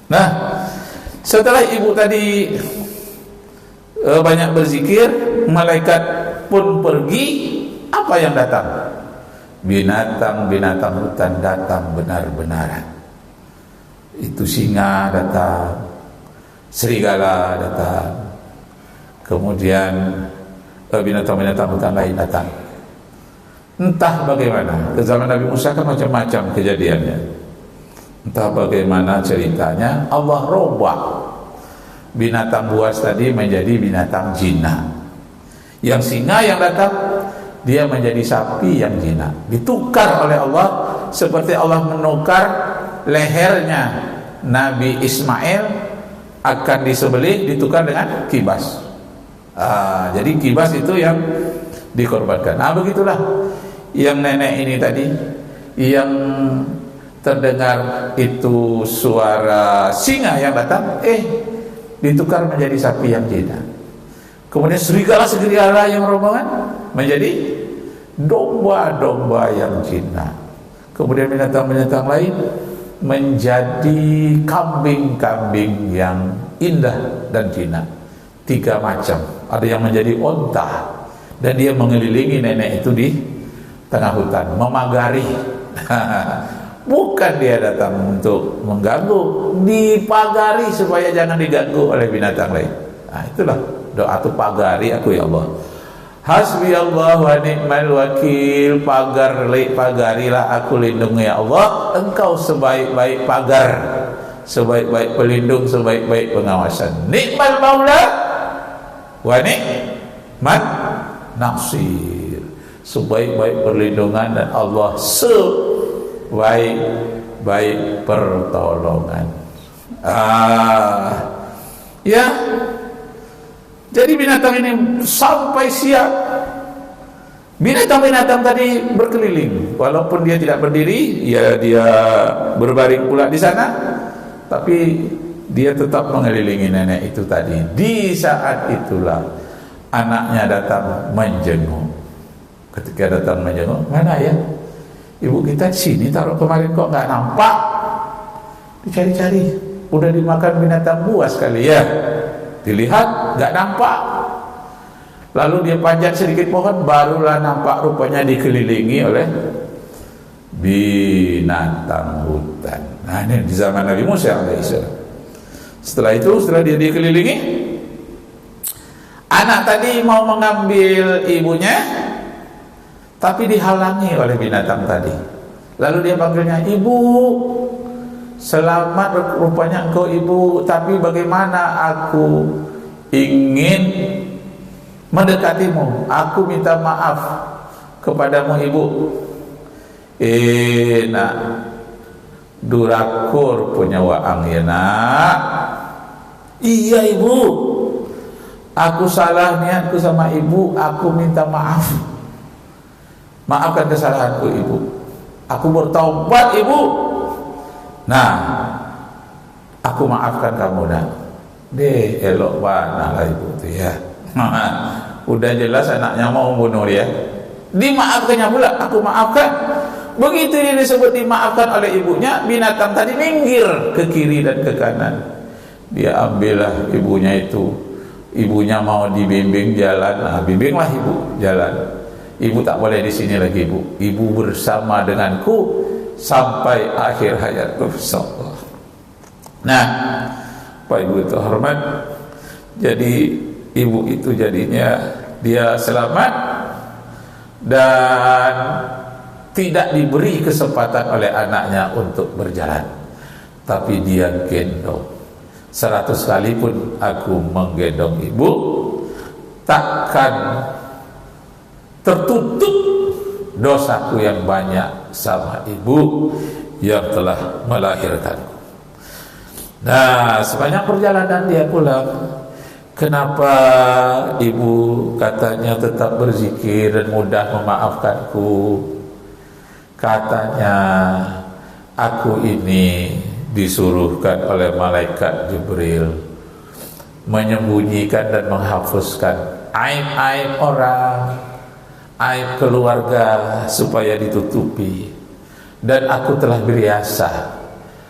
Nah, setelah ibu tadi banyak berzikir, malaikat pun pergi. Apa yang datang? Binatang-binatang hutan datang benar-benaran. Itu singa datang, serigala datang, kemudian binatang-binatang hutan lain datang. Entah bagaimana, ke zaman Nabi Musa kan macam-macam kejadiannya. Entah bagaimana ceritanya, Allah robah binatang buas tadi menjadi binatang jinak. Yang singa yang datang, dia menjadi sapi yang jinak. Ditukar oleh Allah, seperti Allah menukar lehernya Nabi Ismail akan disembelih, ditukar dengan kibas. Jadi kibas itu yang dikorbankan. Begitulah yang nenek ini tadi, yang terdengar itu suara singa yang datang, ditukar menjadi sapi yang jinak. Kemudian serigala-serigala yang rombongan menjadi domba-domba yang jinak. Kemudian binatang-binatang lain menjadi kambing-kambing yang indah dan jinak. 3 macam. Ada yang menjadi onta, dan dia mengelilingi nenek itu di tengah hutan, memagari. Bukan dia datang untuk mengganggu, dipagari supaya jangan diganggu oleh binatang lain. Itulah doa tu, pagari aku ya Allah. Hasbi Allah wa ni'mal wakil. Pagarilah aku, lindungi ya Allah. Engkau sebaik-baik pagar, sebaik-baik pelindung, sebaik-baik pengawasan. Ni'mal maula wa ni'man nasir. Sebaik-baik perlindungan dan Allah sebaik-baik pertolongan. Ya. Jadi binatang ini sampai siap. Binatang-binatang tadi berkeliling, walaupun dia tidak berdiri, ya dia berbaring pula di sana, tapi dia tetap mengelilingi nenek itu tadi. Di saat itulah anaknya datang menjenguk. Ketika datang menjenguk, mana ya? Ibu kita di sini, taruh kemarin kok nggak nampak. Dicari-cari, udah dimakan binatang buas kali ya. Dilihat nggak nampak. Lalu dia panjat sedikit pohon, barulah nampak rupanya dikelilingi oleh binatang hutan. Nah, ini di zaman Nabi Musa alaihissalam. Setelah itu, setelah dia dikelilingi, anak tadi mau mengambil ibunya, tapi dihalangi oleh binatang tadi. Lalu dia panggilnya, ibu. Selamat rupanya engkau ibu, tapi bagaimana aku ingin mendekatimu, aku minta maaf kepadamu ibu. Nak durakur punya waang ya nak. Iya ibu, aku salah niatku sama ibu, aku minta maaf. Maafkan kesalahanku ibu, aku bertaubat ibu. Nah, aku maafkan kamu nak. Elok banget lah ibu tu ya. Udah jelas anaknya mau bunuh dia, dimaafkannya pula, aku maafkan. Begitu dia disebut dimaafkan oleh ibunya, binatang tadi minggir ke kiri dan ke kanan. Dia ambillah ibunya itu. Ibunya mau dibimbing jalan, bimbinglah ibu jalan. Ibu tak boleh di sini lagi ibu. Ibu bersama denganku sampai akhir hayatku insyaallah. Nah, Pak Ibu terhormat, jadi ibu itu jadinya dia selamat dan tidak diberi kesempatan oleh anaknya untuk berjalan, tapi dia gendong. 100 kali pun aku menggendong ibu, takkan tertutup dosaku yang banyak sama ibu yang telah melahirkanku. Nah, sepanjang perjalanan dia pulang, kenapa ibu katanya tetap berzikir dan mudah memaafkanku? Katanya, aku ini disuruhkan oleh malaikat Jibril menyembunyikan dan menghapuskan aib-aib orang, aib keluarga supaya ditutupi. Dan aku telah biasa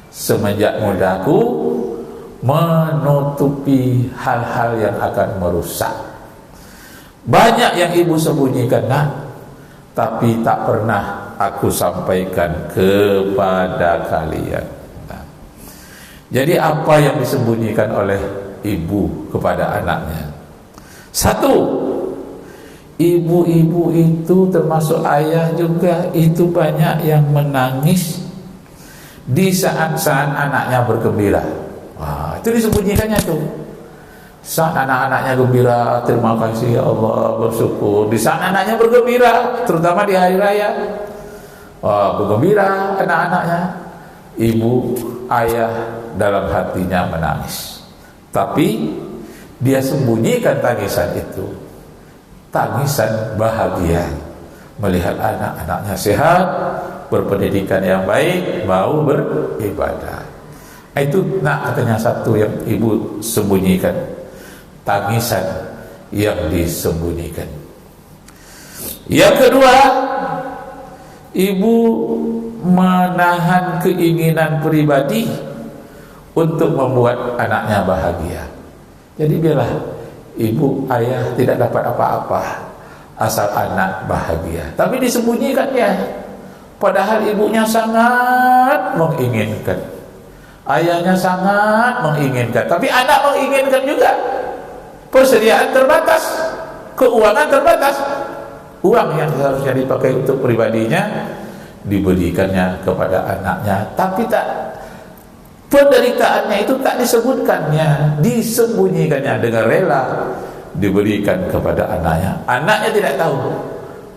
semenjak mudaku menutupi hal-hal yang akan merusak. Banyak yang ibu sembunyikan, nak, tapi tak pernah aku sampaikan kepada kalian. Nah, jadi apa yang disembunyikan oleh ibu kepada anaknya? Satu, ibu-ibu itu termasuk ayah juga, itu banyak yang menangis di saat-saat anaknya bergembira. Wah, itu disembunyikannya tuh. Saat anak-anaknya gembira, terima kasih ya Allah, bersyukur. Di saat anaknya bergembira, terutama di hari raya, bergembira anak-anaknya, ibu, ayah dalam hatinya menangis. Tapi dia sembunyikan tangisan itu, tangisan bahagia melihat anak-anaknya sehat, berpendidikan yang baik, mau beribadah. Itu nak, katanya satu yang ibu sembunyikan, tangisan yang disembunyikan. Yang kedua, ibu menahan keinginan pribadi untuk membuat anaknya bahagia. Jadi biarlah ibu ayah tidak dapat apa-apa asal anak bahagia, tapi disembunyikannya. Padahal ibunya sangat menginginkan, ayahnya sangat menginginkan, tapi anak menginginkan juga. Persediaan terbatas, keuangan terbatas. Uang yang seharusnya dipakai untuk pribadinya diberikannya kepada anaknya, tapi tak, penderitaannya itu tak disebutkannya, disembunyikannya dengan rela diberikan kepada anaknya. Anaknya tidak tahu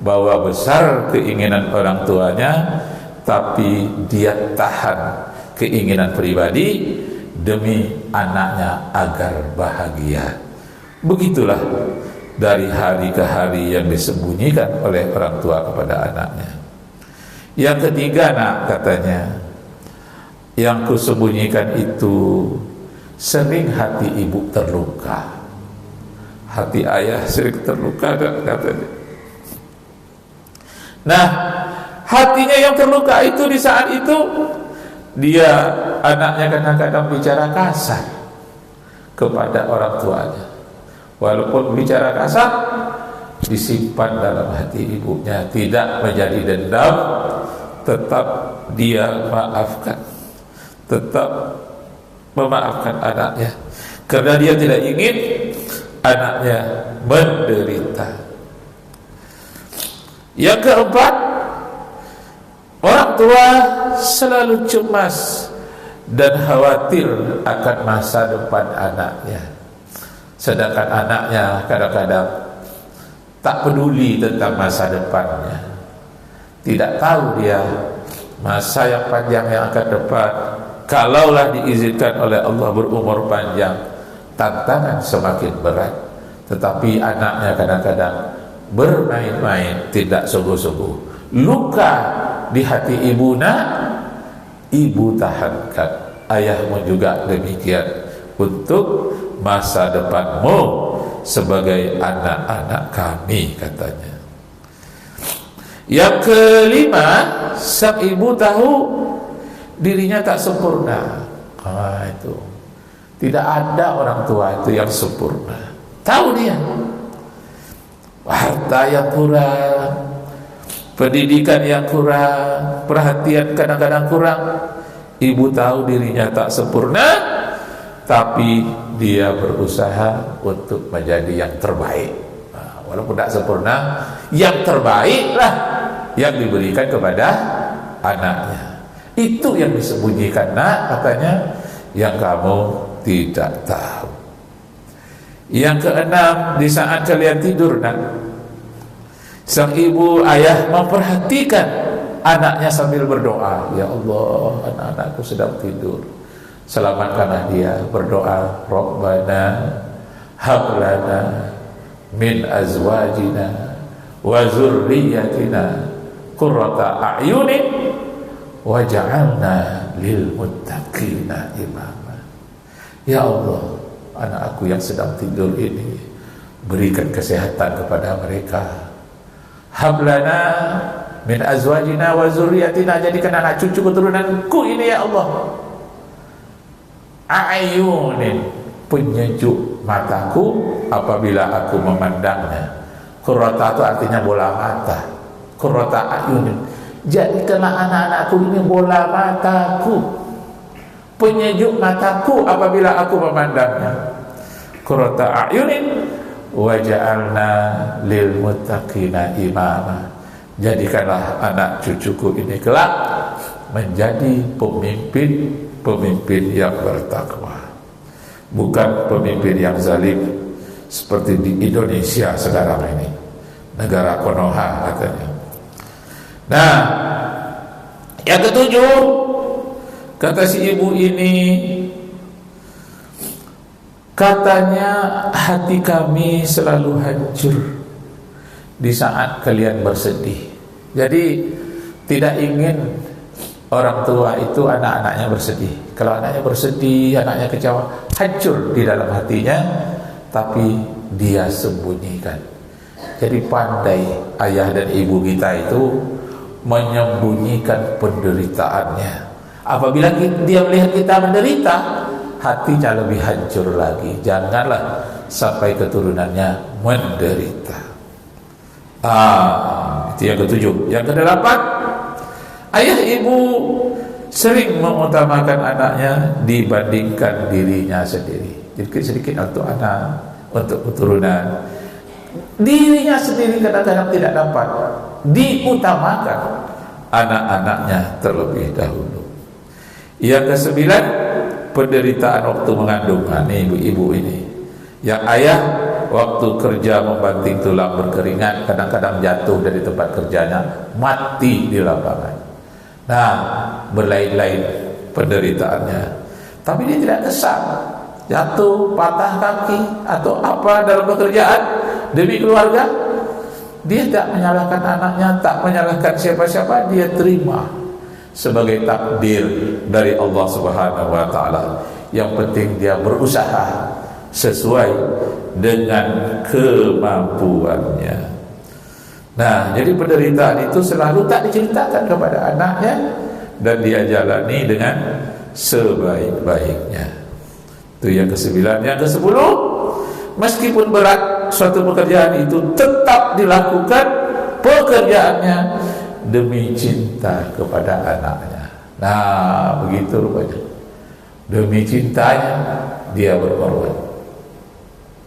bahwa besar keinginan orang tuanya, tapi dia tahan keinginan pribadi demi anaknya agar bahagia. Begitulah dari hari ke hari yang disembunyikan oleh orang tua kepada anaknya. Yang ketiga, nak, katanya, yang kusembunyikan itu sering hati ibu terluka. Hati ayah sering terluka, katanya. Nah, hatinya yang terluka itu di saat itu dia, anaknya kadang-kadang bicara kasar kepada orang tuanya. Walaupun bicara kasar disimpan dalam hati ibunya, tidak menjadi dendam, tetap dia maafkan, tetap memaafkan anaknya, karena dia tidak ingin anaknya menderita. Yang keempat, orang tua selalu cemas dan khawatir akan masa depan anaknya, sedangkan anaknya kadang-kadang tak peduli tentang masa depannya. Tidak tahu dia masa yang panjang yang akan depan. Kalaulah diizinkan oleh Allah berumur panjang, tantangan semakin berat. Tetapi anaknya kadang-kadang bermain-main, tidak sungguh-sungguh. Luka di hati ibu, nak, ibu tahankan. Ayahmu juga demikian, untuk masa depanmu sebagai anak-anak kami, katanya. Yang kelima, sang ibu tahu dirinya tak sempurna. Itu tidak ada orang tua itu yang sempurna. Tahu dia, harta yang kurang, pendidikan yang kurang, perhatian kadang-kadang kurang. Ibu tahu dirinya tak sempurna, tapi dia berusaha untuk menjadi yang terbaik. Walaupun tak sempurna, yang terbaiklah yang diberikan kepada anaknya. Itu yang disembunyikan, nak, katanya, yang kamu tidak tahu. Yang keenam, di saat kalian tidur, nak, sang ibu ayah memperhatikan anaknya sambil berdoa, ya Allah, anak-anakku sedang tidur, selamatkanlah dia. Berdoa, Rabbana hablana min azwajina wa zurriyatina qurrata a'yunin waj'alna lil muttaqina imama. Ya Allah, anak-aku yang sedang tidur ini, berikan kesehatan kepada mereka. Hablana min azwajina wa zurriyatina, jadikan anak cucu keturunanku ini ya Allah a'yunin, penyejuk mataku apabila aku memandangnya. Qurrata itu artinya bola mata. Qurrata a'yunin, jadikanlah anak-anakku ini bola mataku, penyejuk mataku apabila aku memandangnya. Qurrata a'yunin waja'alna lil muttaqina imama, jadikanlah anak cucuku ini kelak menjadi pemimpin yang bertakwa, bukan pemimpin yang zalim seperti di Indonesia sekarang ini, negara Konoha katanya. Nah, yang ketujuh, kata si ibu ini, katanya hati kami selalu hancur di saat kalian bersedih. Jadi tidak ingin orang tua itu anak-anaknya bersedih. Kalau anaknya bersedih, anaknya kecewa, hancur di dalam hatinya, tapi dia sembunyikan. Jadi pandai ayah dan ibu kita itu menyembunyikan penderitaannya. Apabila dia melihat kita menderita, hatinya lebih hancur lagi. Janganlah sampai keturunannya menderita. Itu yang ketujuh. Yang kedelapan, ayah ibu sering mengutamakan anaknya dibandingkan dirinya sendiri. Sedikit untuk anak, untuk keturunan, dirinya sendiri kadang-kadang tidak dapat diutamakan, anak-anaknya terlebih dahulu. Yang kesembilan, penderitaan waktu mengandung. Ini ibu-ibu ini, yang ayah waktu kerja membanting tulang berkeringat, kadang-kadang jatuh dari tempat kerjanya, mati di lapangan. Nah, berlain-lain penderitaannya, tapi dia tidak kesal, jatuh, patah kaki atau apa dalam pekerjaan demi keluarga. Dia tak menyalahkan anaknya, tak menyalahkan siapa-siapa, dia terima sebagai takdir dari Allah Subhanahu wa taala. Yang penting dia berusaha sesuai dengan kemampuannya. Nah, jadi penderitaan itu selalu tak diceritakan kepada anaknya dan dia jalani dengan sebaik-baiknya. Itu yang kesembilan. Yang kesepuluh, meskipun berat suatu pekerjaan itu tetap dilakukan pekerjaannya demi cinta kepada anaknya. Nah, begitu rupanya. Demi cintanya dia berkorban.